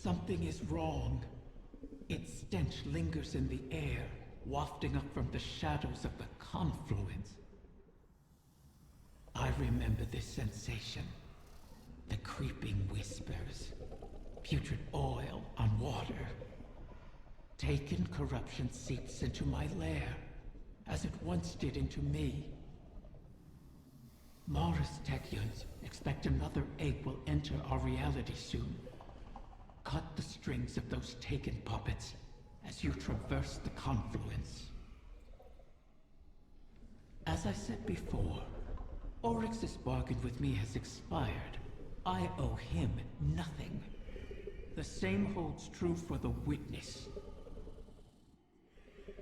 Something is wrong. Its stench lingers in the air, wafting up from the shadows of the confluence. I remember this sensation. The creeping whispers. Putrid oil on water. Taken corruption seeps into my lair, as it once did into me. Mars Techeuns expect another egg will enter our reality soon. Cut the strings of those taken puppets as you traverse the confluence. As I said before, Oryx's bargain with me has expired. I owe him nothing. The same holds true for the Witness.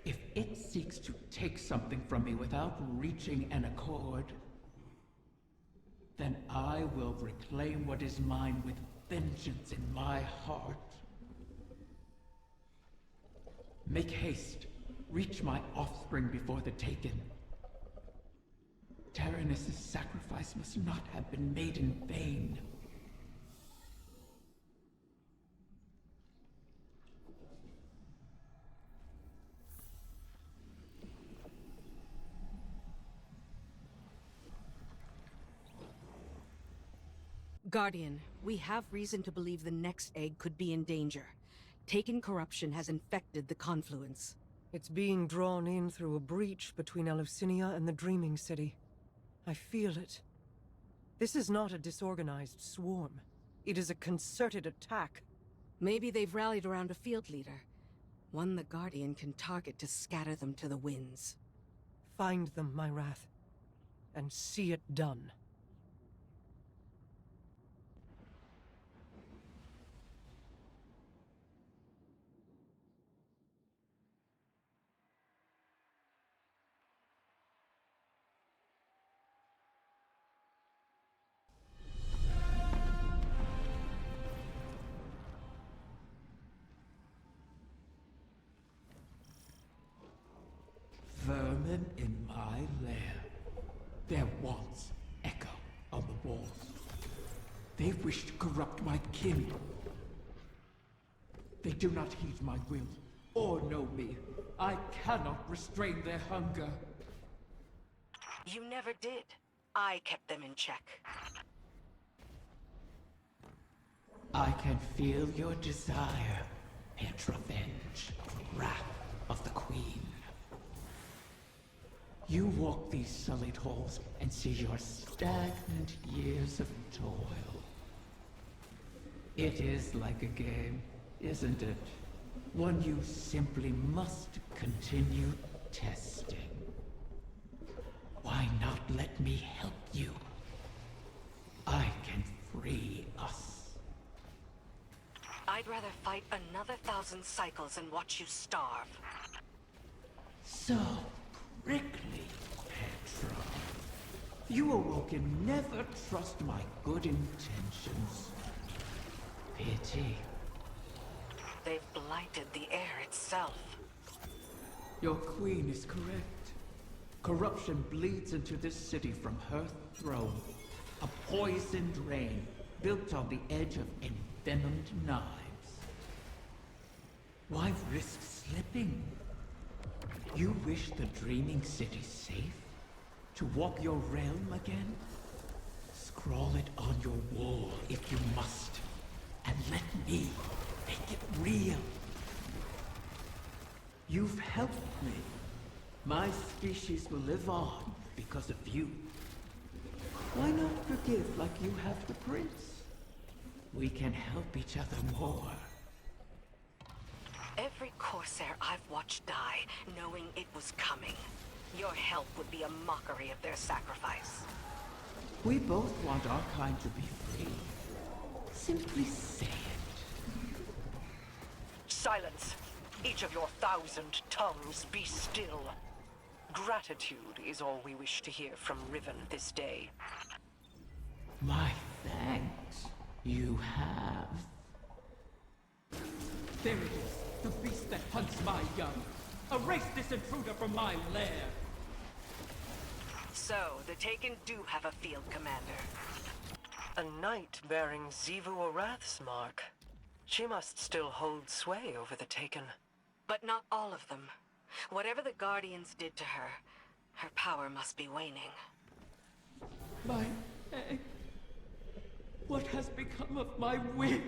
If it seeks to take something from me without reaching an accord, then I will reclaim what is mine with vengeance in my heart. Make haste. Reach my offspring before the Taken. Taranis' sacrifice must not have been made in vain. Guardian, we have reason to believe the next egg could be in danger. Taken corruption has infected the confluence. It's being drawn in through a breach between Eleusinia and the Dreaming City. I feel it. This is not a disorganized swarm. It is a concerted attack. Maybe they've rallied around a field leader. One the Guardian can target to scatter them to the winds. Find them, my wrath, and see it done. Vermin in my lair. Their wants echo on the walls. They wish to corrupt my kin. They do not heed my will, or know me. I cannot restrain their hunger. You never did. I kept them in check. I can feel your desire, Petra, wrath of the Queen. You walk these sullied halls and see your stagnant years of toil. It is like a game, isn't it? One you simply must continue testing. Why not let me help you? I can free us. I'd rather fight another 1,000 cycles and watch you starve. So prickly, Petra. You awoken never trust my good intentions. Pity. They've blighted the air itself. Your queen is correct. Corruption bleeds into this city from her throne. A poisoned rain built on the edge of envenomed knives. Why risk slipping? You wish the Dreaming City safe? To walk your realm again? Scrawl it on your wall if you must. And let me make it real. You've helped me. My species will live on because of you. Why not forgive like you have the prince? We can help each other more. Every Corsair I've watched die, knowing it was coming. Your help would be a mockery of their sacrifice. We both want our kind to be free. Simply say it. Silence! Each of your 1,000 tongues be still. Gratitude is all we wish to hear from Riven this day. My thanks. You have. There it is, the beast that hunts my young. Erase this intruder from my lair. So, the Taken do have a field commander. A knight bearing Xivu Arath's mark. She must still hold sway over the Taken. But not all of them. Whatever the Guardians did to her, her power must be waning. My egg. What has become of my wing?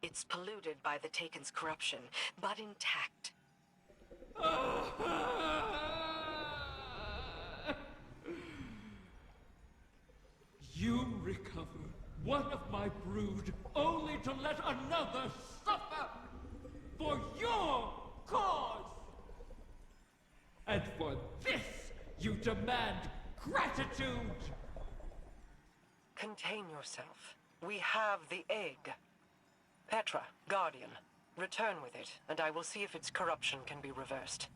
It's polluted by the Taken's corruption, but intact. You recover one of my brood, only to let another suffer for your cause. And for this, you demand gratitude. Contain yourself. We have the egg. Petra, Guardian, return with it, and I will see if its corruption can be reversed.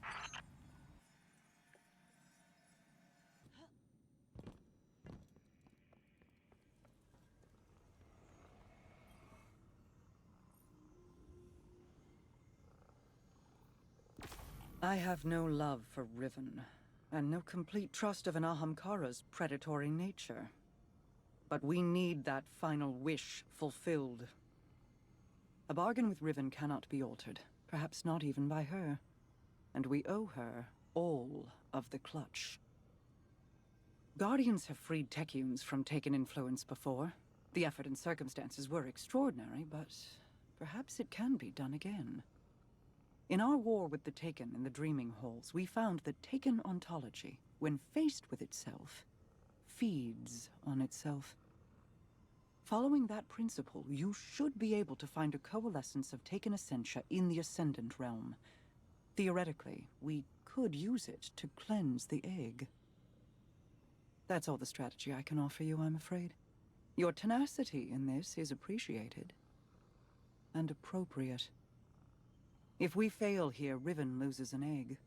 I have no love for Riven, and no complete trust of an Ahamkara's predatory nature. But we need that final wish fulfilled. A bargain with Riven cannot be altered, perhaps not even by her. And we owe her all of the clutch. Guardians have freed Techuns from Taken influence before. The effort and circumstances were extraordinary, but perhaps it can be done again. In our war with the Taken in the Dreaming Halls, we found that Taken ontology, when faced with itself, feeds on itself. Following that principle, you should be able to find a coalescence of Taken essentia in the Ascendant realm. Theoretically, we could use it to cleanse the egg. That's all the strategy I can offer you, I'm afraid. Your tenacity in this is appreciated. And appropriate. If we fail here, Riven loses an egg.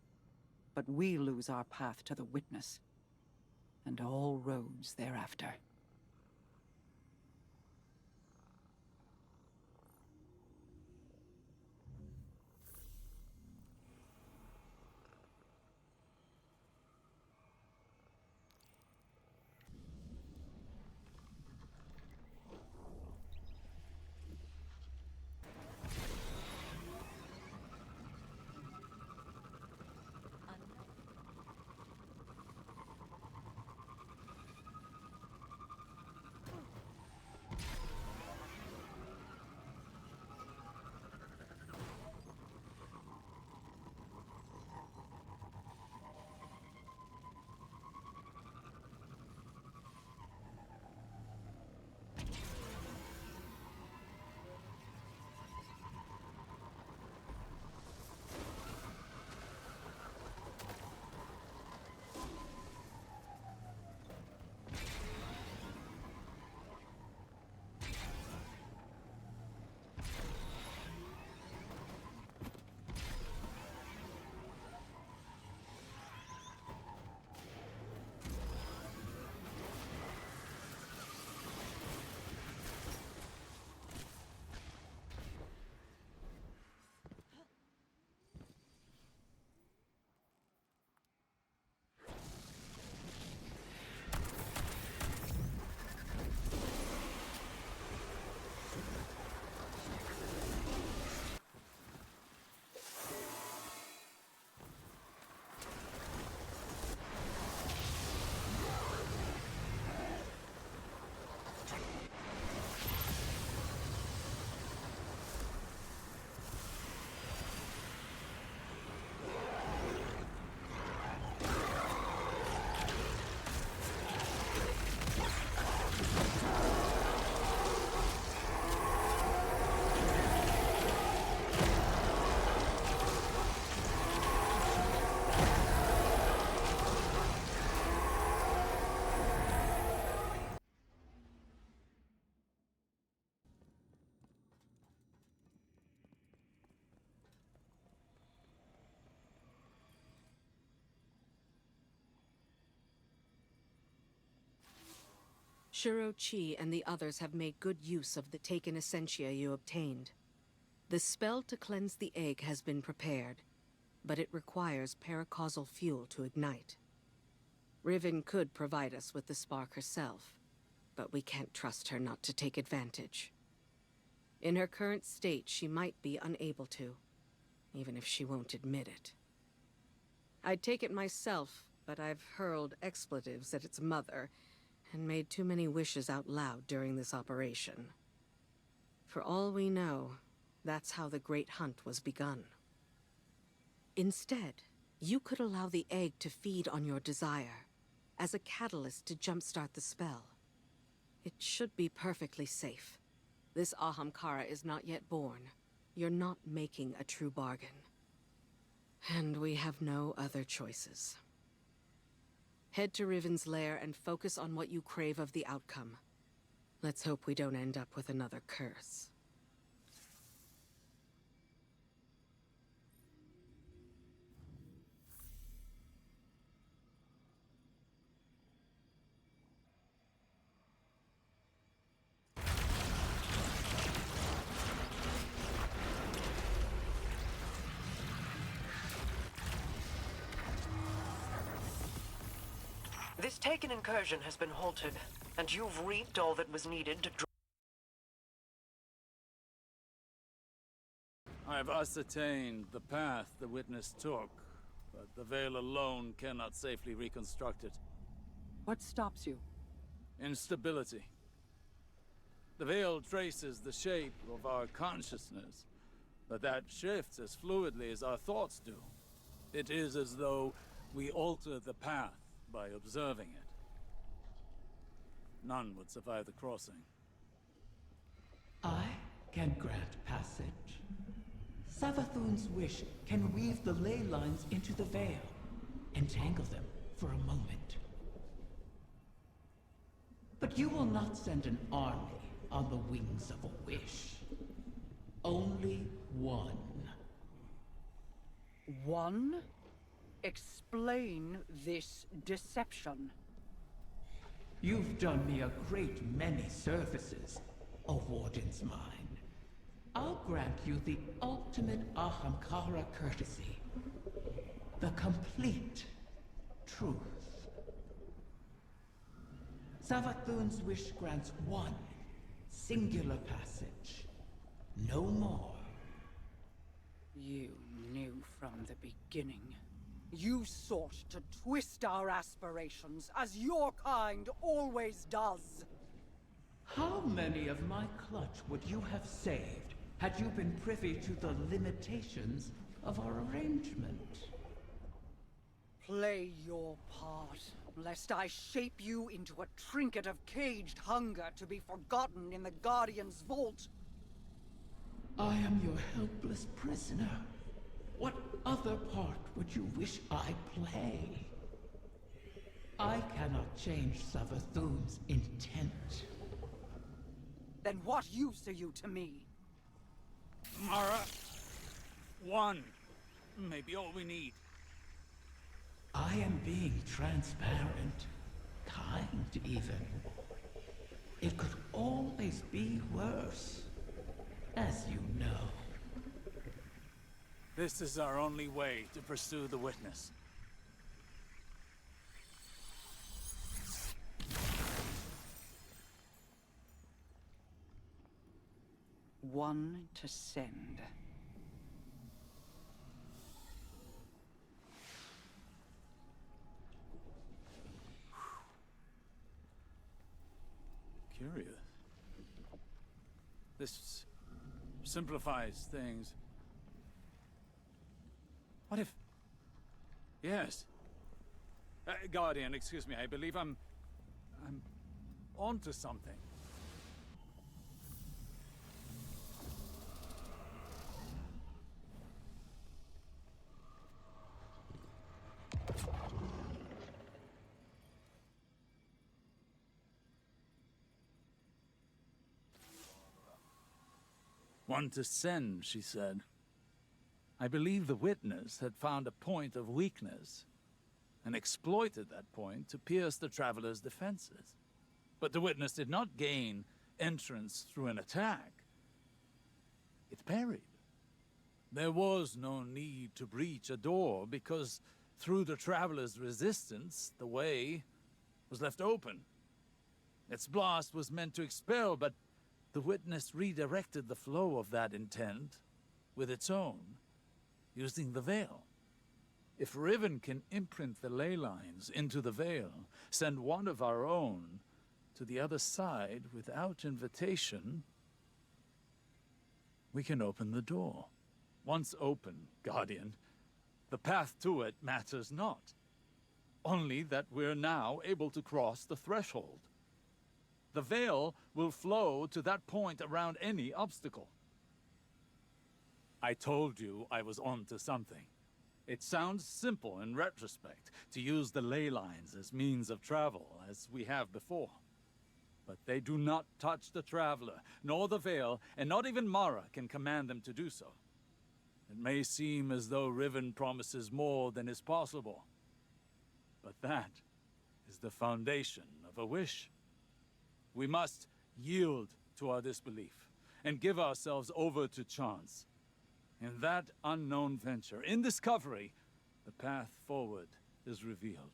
But we lose our path to the Witness. And all roads thereafter. Shuro-Chi and the others have made good use of the Taken essentia you obtained. The spell to cleanse the egg has been prepared, but it requires paracausal fuel to ignite. Riven could provide us with the spark herself, but we can't trust her not to take advantage. In her current state, she might be unable to, even if she won't admit it. I'd take it myself, but I've hurled expletives at its mother and made too many wishes out loud during this operation. For all we know, that's how the Great Hunt was begun. Instead, you could allow the egg to feed on your desire, as a catalyst to jumpstart the spell. It should be perfectly safe. This Ahamkara is not yet born. You're not making a true bargain. And we have no other choices. Head to Riven's lair and focus on what you crave of the outcome. Let's hope we don't end up with another curse. This Taken incursion has been halted, and you've reaped all that was needed to I have ascertained the path the witness took, but the veil alone cannot safely reconstruct it. What stops you? Instability. The veil traces the shape of our consciousness, but that shifts as fluidly as our thoughts do. It is as though we alter the path by observing it. None would survive the crossing. I can grant passage. Savathun's wish can weave the ley lines into the veil, entangle them for a moment. But you will not send an army on the wings of a wish. Only one. One? Explain this deception. You've done me a great many services, O Warden's mine. I'll grant you the ultimate Ahamkara courtesy. The complete truth. Savathun's wish grants one singular passage. No more. You knew from the beginning. You sought to twist our aspirations, as your kind always does. How many of my clutch would you have saved had you been privy to the limitations of our arrangement? Play your part, lest I shape you into a trinket of caged hunger to be forgotten in the Guardian's vault. I am your helpless prisoner. What other part would you wish I play? I cannot change Savathun's intent. Then what use are you to me? Mara, one may be all we need. I am being transparent, kind even. It could always be worse, as you know. This is our only way to pursue the witness. One to send. Curious. This simplifies things. What if... Yes. Guardian, excuse me, I believe I'm onto something. One to send, she said. I believe the witness had found a point of weakness and exploited that point to pierce the traveler's defenses. But the witness did not gain entrance through an attack. It parried. There was no need to breach a door because through the traveler's resistance, the way was left open. Its blast was meant to expel, but The witness redirected the flow of that intent with its own, using the veil. If Riven can imprint the ley lines into the veil, send one of our own to the other side without invitation, we can open the door. Once open, Guardian, the path to it matters not. Only that we're now able to cross the threshold. The veil will flow to that point around any obstacle. I told you I was onto something. It sounds simple in retrospect to use the ley lines as means of travel, as we have before. But they do not touch the Traveler, nor the Veil, and not even Mara can command them to do so. It may seem as though Riven promises more than is possible, but that is the foundation of a wish. We must yield to our disbelief and give ourselves over to chance. In that unknown venture, in discovery, the path forward is revealed.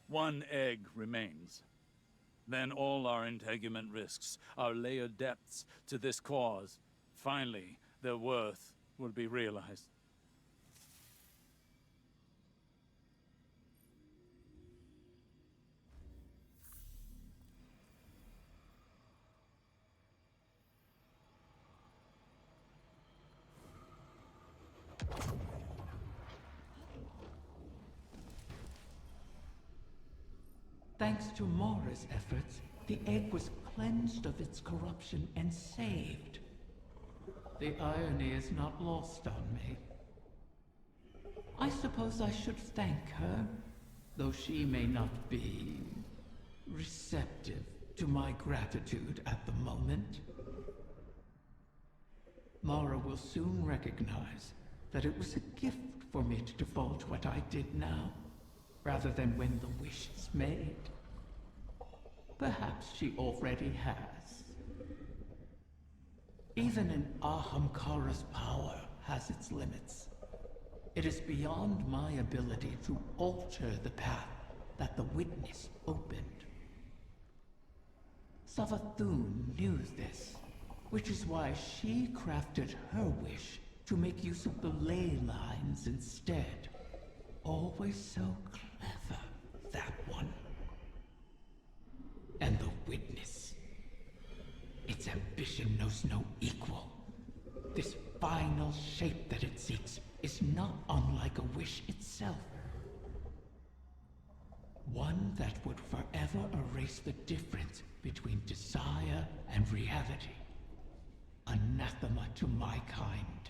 One egg remains. Then all our integument risks, our layered depths to this cause, finally, their worth will be realized. Thanks to Mara's efforts, the egg was cleansed of its corruption and saved. The irony is not lost on me. I suppose I should thank her, though she may not be receptive to my gratitude at the moment. Mara will soon recognize that it was a gift for me to divulge what I did now, rather than when the wish is made. Perhaps she already has. Even an Ahamkara's power has its limits. It is beyond my ability to alter the path that the witness opened. Savathun knew this, which is why she crafted her wish to make use of the ley lines instead. Always so clever, that one. And the witness. Its ambition knows no equal. This final shape that it seeks is not unlike a wish itself. One that would forever erase the difference between desire and reality. Anathema to my kind.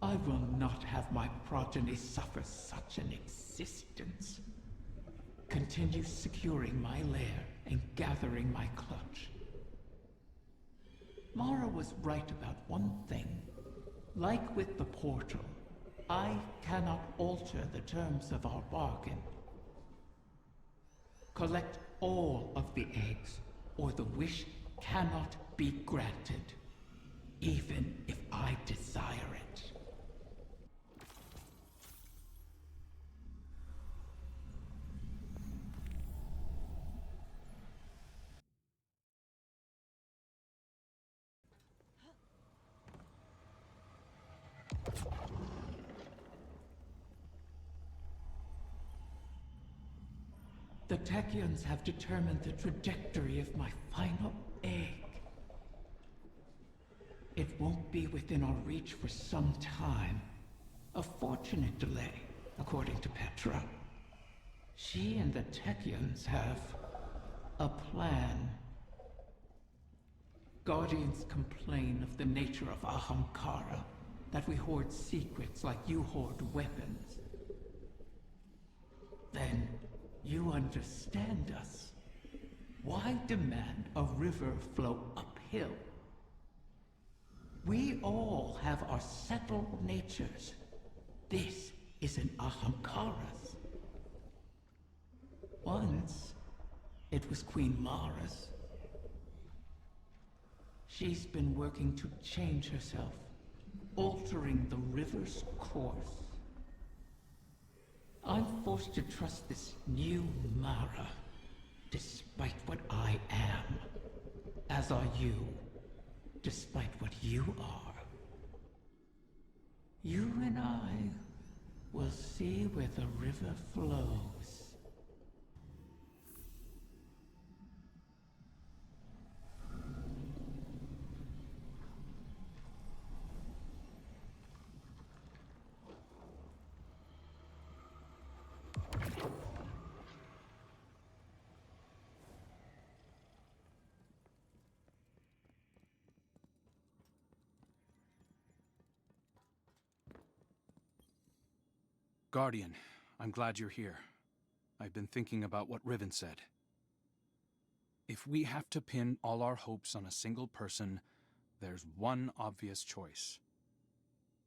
I will not have my progeny suffer such an existence. Continue securing my lair and gathering my clutch. Mara was right about one thing. Like with the portal, I cannot alter the terms of our bargain. Collect all of the eggs, or the wish cannot be granted, even if I desire it. The Techeuns have determined the trajectory of my final egg. It won't be within our reach for some time. A fortunate delay, according to Petra. She and the Techeuns have a plan. Guardians complain of the nature of Ahamkara, that we hoard secrets like you hoard weapons. Then you understand us. Why demand a river flow uphill? We all have our settled natures. This is an Ahamkara's. Once, it was Queen Mara's. She's been working to change herself, altering the river's course. I'm forced to trust this new Mara, despite what I am. As are you, despite what you are. You and I will see where the river flows. Guardian, I'm glad you're here. I've been thinking about what Riven said. If we have to pin all our hopes on a single person, there's one obvious choice.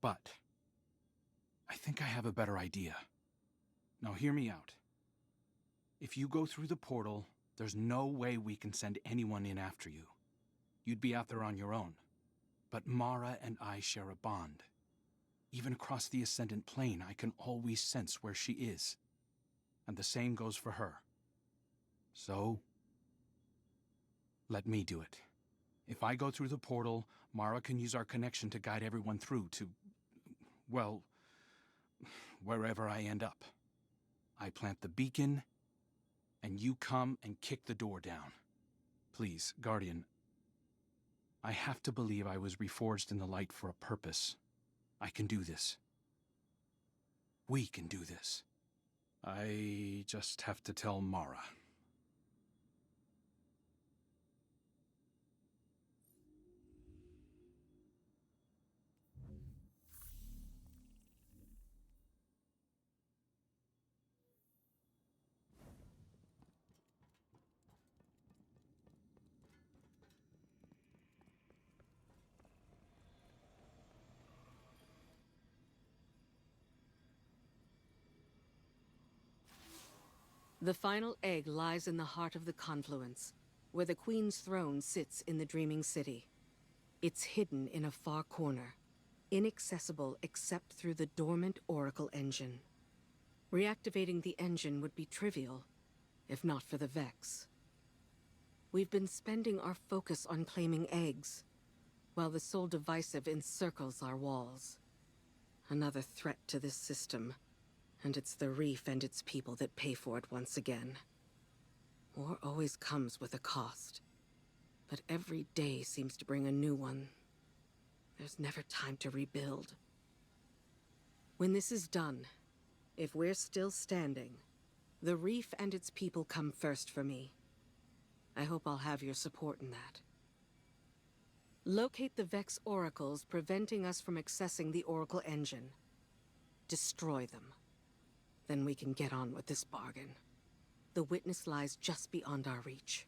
But I think I have a better idea. Now hear me out. If you go through the portal, there's no way we can send anyone in after you. You'd be out there on your own. But Mara and I share a bond. Even across the Ascendant plane, I can always sense where she is. And the same goes for her. So, let me do it. If I go through the portal, Mara can use our connection to guide everyone through to, well, wherever I end up. I plant the beacon, and you come and kick the door down. Please, Guardian, I have to believe I was reforged in the light for a purpose. I can do this. We can do this. I just have to tell Mara. The final egg lies in the heart of the confluence, where the Queen's throne sits in the Dreaming City. It's hidden in a far corner, inaccessible except through the dormant Oracle engine. Reactivating the engine would be trivial, if not for the Vex. We've been spending our focus on claiming eggs, while the Soul Divisive encircles our walls. Another threat to this system. And it's the Reef and its people that pay for it once again. War always comes with a cost. But every day seems to bring a new one. There's never time to rebuild. When this is done, if we're still standing, the Reef and its people come first for me. I hope I'll have your support in that. Locate the Vex oracles preventing us from accessing the Oracle engine. Destroy them. Then we can get on with this bargain. The witness lies just beyond our reach.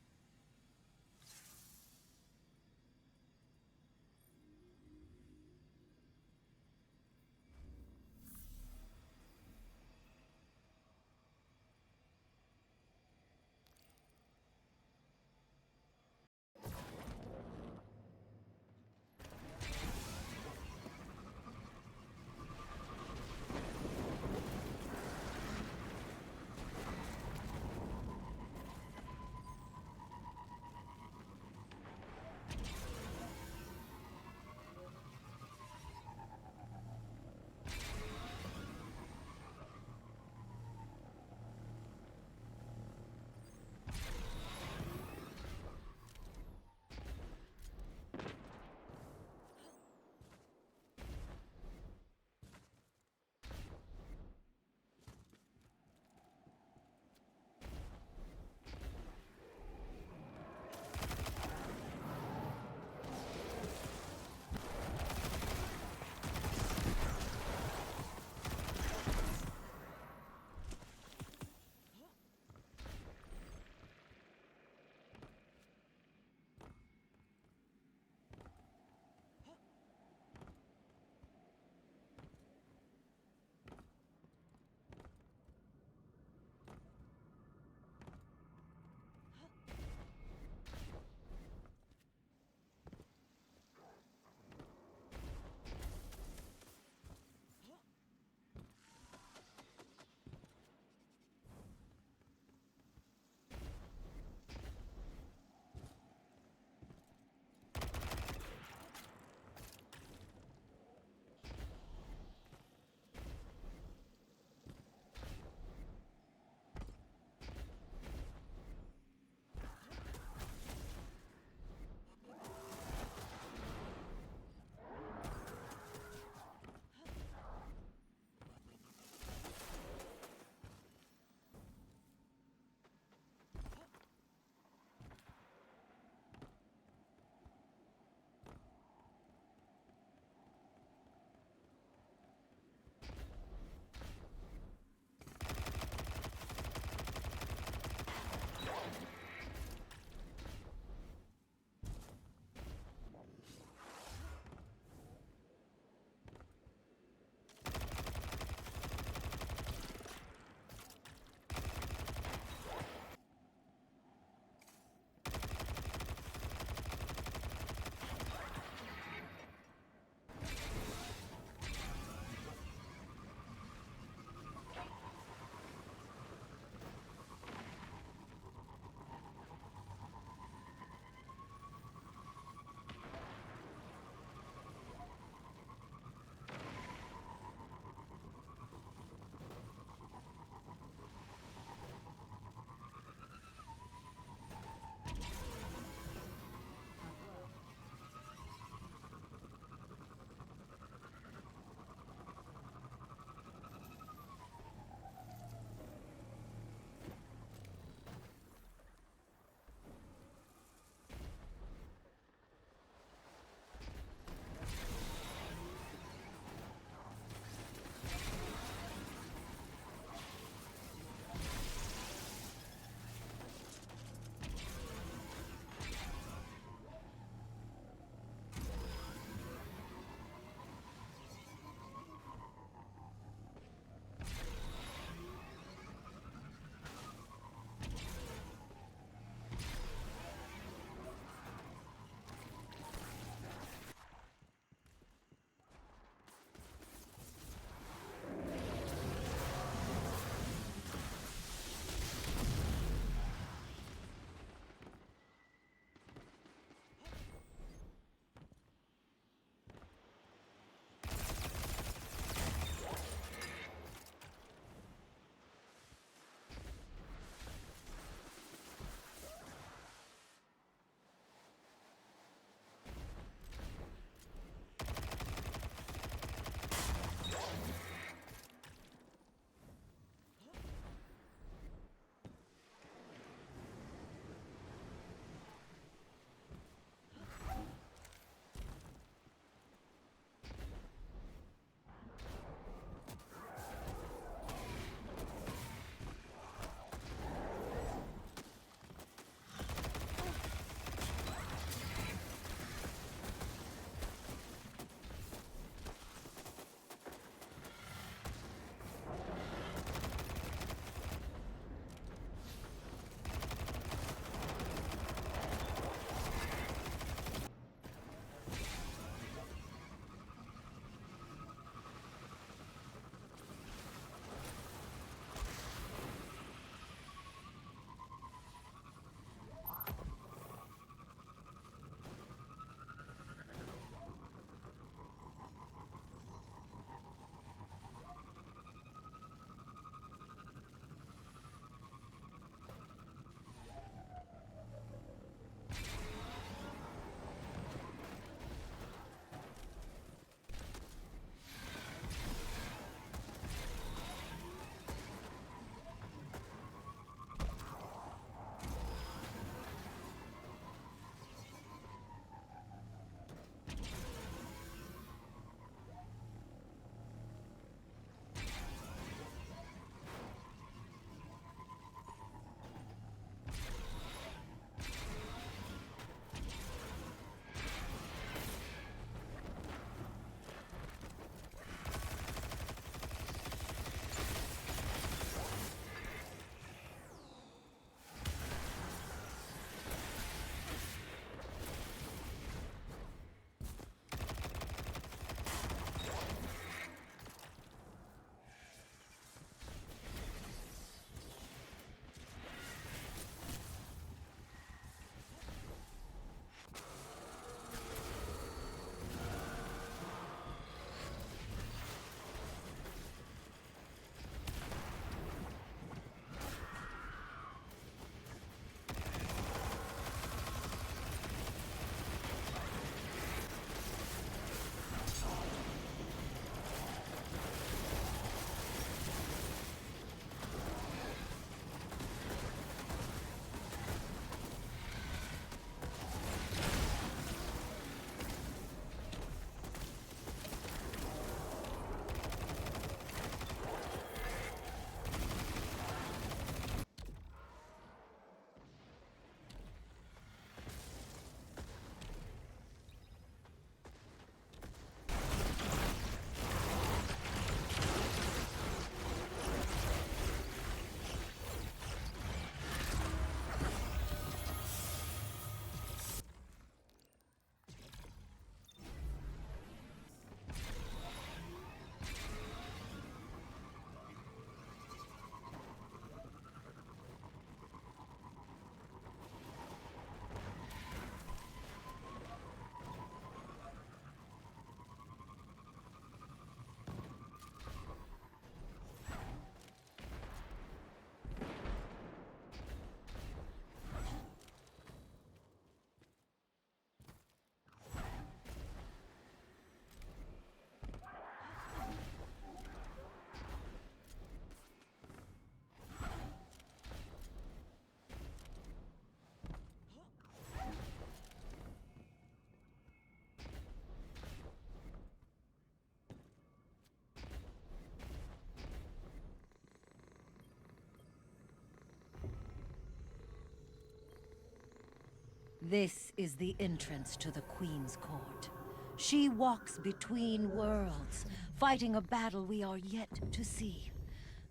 This is the entrance to the Queen's Court. She walks between worlds, fighting a battle we are yet to see.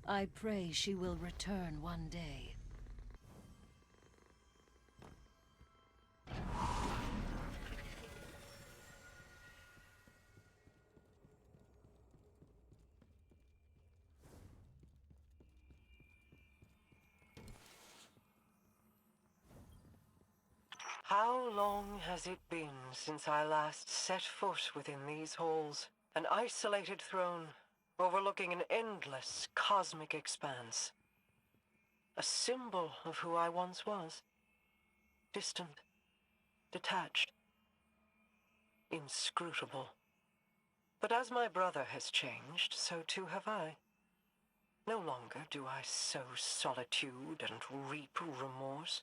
I pray she will return one day. How long has it been since I last set foot within these halls? An isolated throne, overlooking an endless cosmic expanse. A symbol of who I once was. Distant, detached, inscrutable. But as my brother has changed, so too have I. No longer do I sow solitude and reap remorse.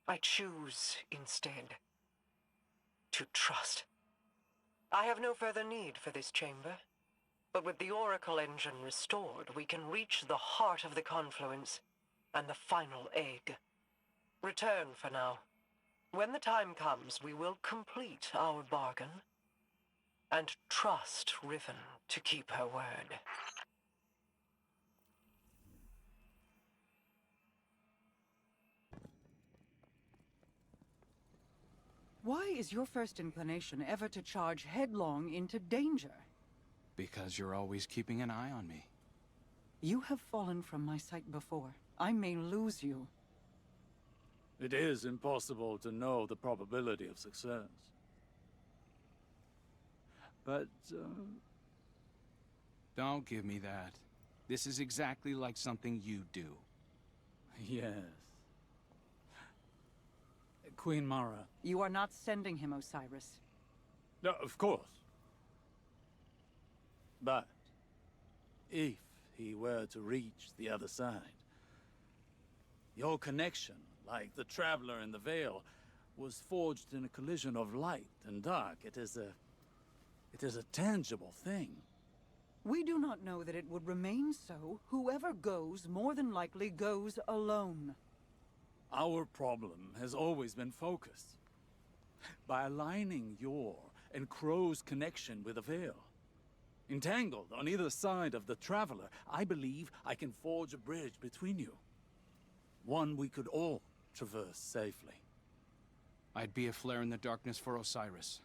I choose, instead, to trust. I have no further need for this chamber, but with the Oracle engine restored, we can reach the heart of the confluence and the final egg. Return for now. When the time comes, we will complete our bargain and trust Riven to keep her word. Why is your first inclination ever to charge headlong into danger? Because you're always keeping an eye on me. You have fallen from my sight before. I may lose you. It is impossible to know the probability of success. But, Don't give me that. This is exactly like something you do. yes. Queen Mara. You are not sending him, Osiris. No, of course. But, if he were to reach the other side, your connection, like the Traveler in the Veil, was forged in a collision of light and dark. It is a tangible thing. We do not know that it would remain so. Whoever goes, more than likely goes alone. Our problem has always been focus. By aligning your and Crow's connection with the Veil, entangled on either side of the Traveler, I believe I can forge a bridge between you. One we could all traverse safely. I'd be a flare in the darkness for Osiris.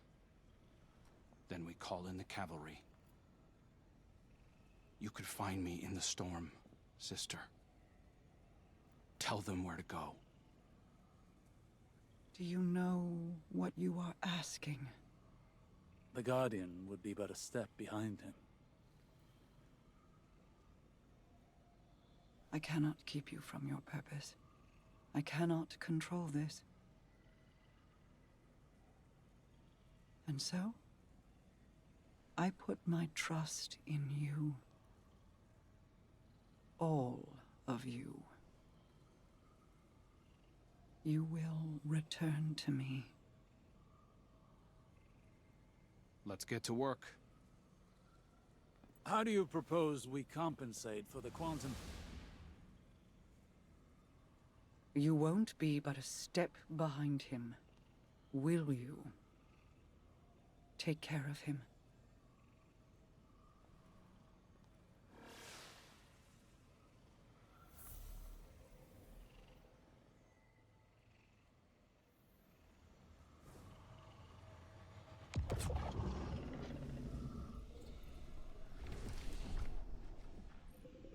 Then we call in the cavalry. You could find me in the storm, sister. Tell them where to go. Do you know what you are asking? The Guardian would be but a step behind him. I cannot keep you from your purpose. I cannot control this. And so, I put my trust in you. All of you. You will return to me. Let's get to work. How do you propose we compensate for the quantum? You won't be but a step behind him, will you? Take care of him.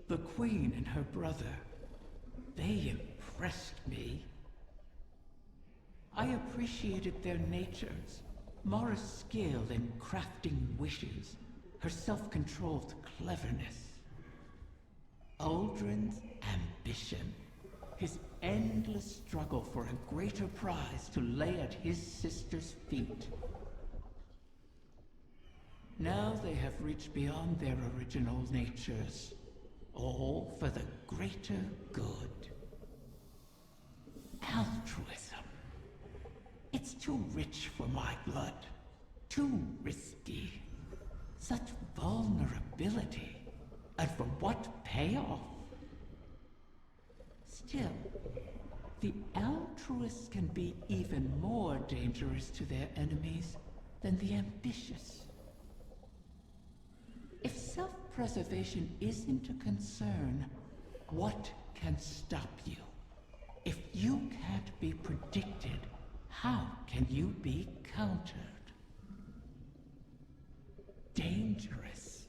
The Queen and her brother, they impressed me. I appreciated their natures, Mara's skill in crafting wishes, her self-controlled cleverness. Uldren's ambition, his endless struggle for a greater prize to lay at his sister's feet. Now they have reached beyond their original natures, all for the greater good. Altruism. It's too rich for my blood. Too risky. Such vulnerability. And for what payoff? Still, the altruism altruists can be even more dangerous to their enemies than the ambitious. If self-preservation isn't a concern, what can stop you? If you can't be predicted, how can you be countered? Dangerous.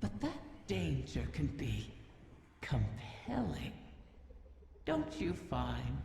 But that danger can be compelling. Don't you find?